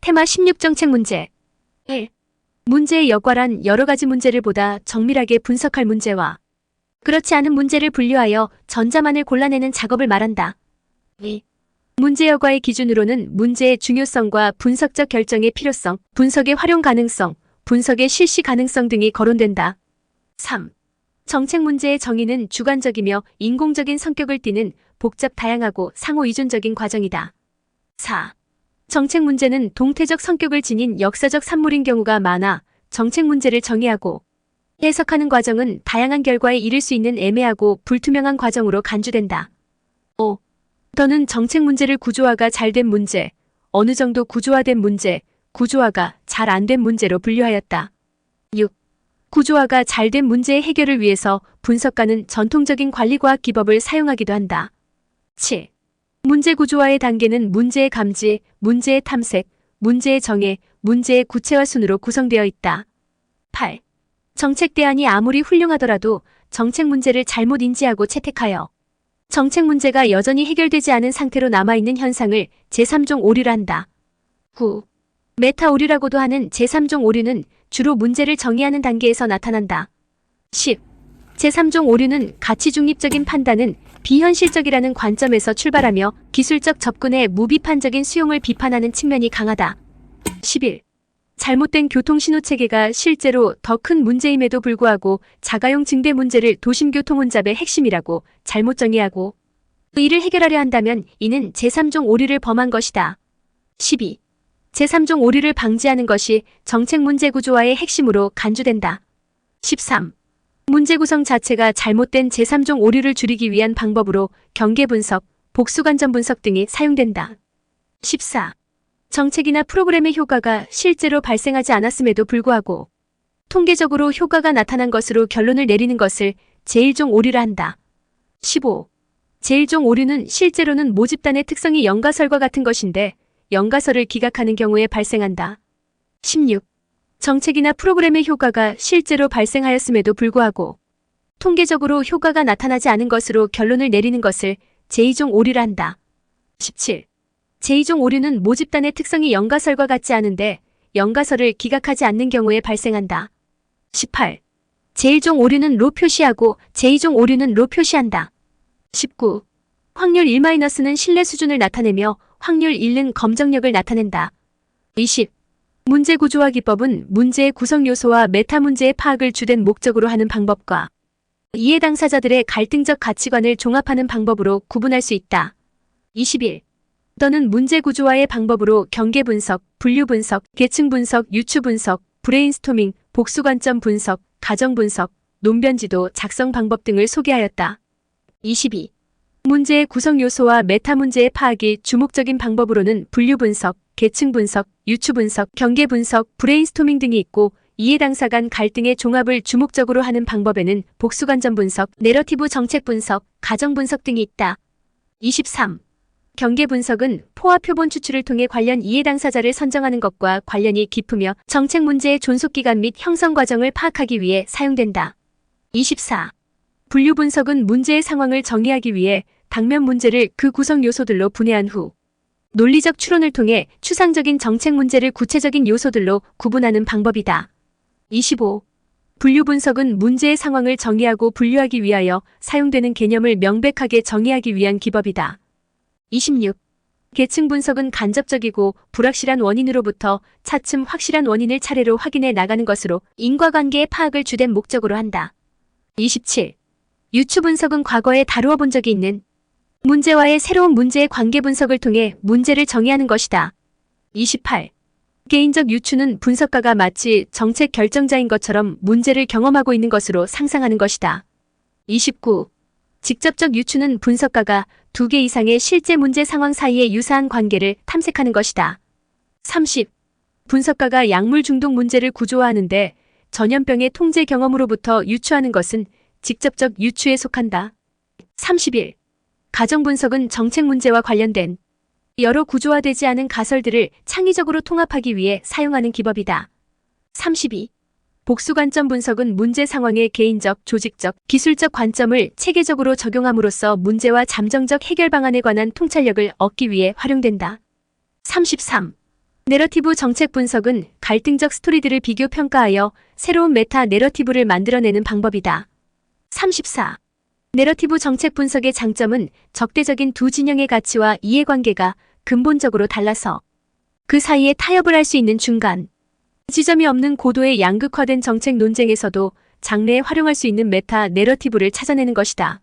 테마 16 정책 문제 1. 문제의 역과란 여러 가지 문제를 보다 정밀하게 분석할 문제와 그렇지 않은 문제를 분류하여 전자만을 골라내는 작업을 말한다. 2. 문제 여과의 기준으로는 문제의 중요성과 분석적 결정의 필요성, 분석의 활용 가능성, 분석의 실시 가능성 등이 거론된다. 3. 정책 문제의 정의는 주관적이며 인공적인 성격을 띠는 복잡 다양하고 상호 이존적인 과정이다. 4. 정책 문제는 동태적 성격을 지닌 역사적 산물인 경우가 많아 정책 문제를 정의하고 해석하는 과정은 다양한 결과에 이를 수 있는 애매하고 불투명한 과정으로 간주된다. 5. 더는 정책 문제를 구조화가 잘 된 문제, 어느 정도 구조화된 문제, 구조화가 잘 안 된 문제로 분류하였다. 6. 구조화가 잘 된 문제의 해결을 위해서 분석가는 전통적인 관리과학 기법을 사용하기도 한다. 7. 문제 구조화의 단계는 문제의 감지, 문제의 탐색, 문제의 정해, 문제의 구체화 순으로 구성되어 있다. 8. 정책 대안이 아무리 훌륭하더라도 정책 문제를 잘못 인지하고 채택하여 정책 문제가 여전히 해결되지 않은 상태로 남아있는 현상을 제3종 오류라 한다. 9. 메타 오류라고도 하는 제3종 오류는 주로 문제를 정의하는 단계에서 나타난다. 10. 제3종 오류는 가치 중립적인 판단은 비현실적이라는 관점에서 출발하며 기술적 접근의 무비판적인 수용을 비판하는 측면이 강하다. 11. 잘못된 교통신호체계가 실제로 더 큰 문제임에도 불구하고 자가용 증대 문제를 도심교통 혼잡의 핵심이라고 잘못 정의하고 이를 해결하려 한다면 이는 제3종 오류를 범한 것이다. 12. 제3종 오류를 방지하는 것이 정책 문제 구조화의 핵심으로 간주된다. 13. 문제 구성 자체가 잘못된 제3종 오류를 줄이기 위한 방법으로 경계 분석, 복수관점 분석 등이 사용된다. 14. 정책이나 프로그램의 효과가 실제로 발생하지 않았음에도 불구하고 통계적으로 효과가 나타난 것으로 결론을 내리는 것을 제1종 오류라 한다. 15. 제1종 오류는 실제로는 모집단의 특성이 연가설과 같은 것인데 연가설을 기각하는 경우에 발생한다. 16. 정책이나 프로그램의 효과가 실제로 발생하였음에도 불구하고 통계적으로 효과가 나타나지 않은 것으로 결론을 내리는 것을 제2종 오류라 한다. 17. 제2종 오류는 모집단의 특성이 연가설과 같지 않은데 연가설을 기각하지 않는 경우에 발생한다. 18. 제1종 오류는 로 표시하고 제2종 오류는 로 표시한다. 19. 확률 1-는 신뢰 수준을 나타내며 확률 1은 검정력을 나타낸다. 20. 문제 구조화 기법은 문제의 구성 요소와 메타 문제의 파악을 주된 목적으로 하는 방법과 이해 당사자들의 갈등적 가치관을 종합하는 방법으로 구분할 수 있다. 21. 더는 문제 구조화의 방법으로 경계 분석, 분류 분석, 계층 분석, 유추 분석, 브레인스토밍, 복수관점 분석, 가정 분석, 논변지도 작성 방법 등을 소개하였다. 22. 문제의 구성 요소와 메타 문제의 파악이 주목적인 방법으로는 분류 분석, 계층 분석, 유추 분석, 경계 분석, 브레인스토밍 등이 있고 이해 당사 간 갈등의 종합을 주목적으로 하는 방법에는 복수관점 분석, 내러티브 정책 분석, 가정 분석 등이 있다. 23. 경계 분석은 포화 표본 추출을 통해 관련 이해 당사자를 선정하는 것과 관련이 깊으며 정책 문제의 존속기간 및 형성 과정을 파악하기 위해 사용된다. 24. 분류 분석은 문제의 상황을 정의하기 위해 당면 문제를 그 구성 요소들로 분해한 후 논리적 추론을 통해 추상적인 정책 문제를 구체적인 요소들로 구분하는 방법이다. 25. 분류 분석은 문제의 상황을 정의하고 분류하기 위하여 사용되는 개념을 명백하게 정의하기 위한 기법이다. 26. 계층 분석은 간접적이고 불확실한 원인으로부터 차츰 확실한 원인을 차례로 확인해 나가는 것으로 인과관계의 파악을 주된 목적으로 한다. 27. 유추 분석은 과거에 다루어 본 적이 있는 문제와의 새로운 문제의 관계 분석을 통해 문제를 정의하는 것이다. 28. 개인적 유추는 분석가가 마치 정책 결정자인 것처럼 문제를 경험하고 있는 것으로 상상하는 것이다. 29. 직접적 유추는 분석가가 두 개 이상의 실제 문제 상황 사이의 유사한 관계를 탐색하는 것이다. 30. 분석가가 약물 중독 문제를 구조화하는데 전염병의 통제 경험으로부터 유추하는 것은 직접적 유추에 속한다. 31. 가정 분석은 정책 문제와 관련된 여러 구조화되지 않은 가설들을 창의적으로 통합하기 위해 사용하는 기법이다. 32. 복수관점 분석은 문제 상황의 개인적, 조직적, 기술적 관점을 체계적으로 적용함으로써 문제와 잠정적 해결 방안에 관한 통찰력을 얻기 위해 활용된다. 33. 내러티브 정책 분석은 갈등적 스토리들을 비교 평가하여 새로운 메타 내러티브를 만들어내는 방법이다. 34. 내러티브 정책 분석의 장점은 적대적인 두 진영의 가치와 이해관계가 근본적으로 달라서 그 사이에 타협을 할 수 있는 중간 지점이 없는 고도의 양극화된 정책 논쟁에서도 장래에 활용할 수 있는 메타 내러티브를 찾아내는 것이다.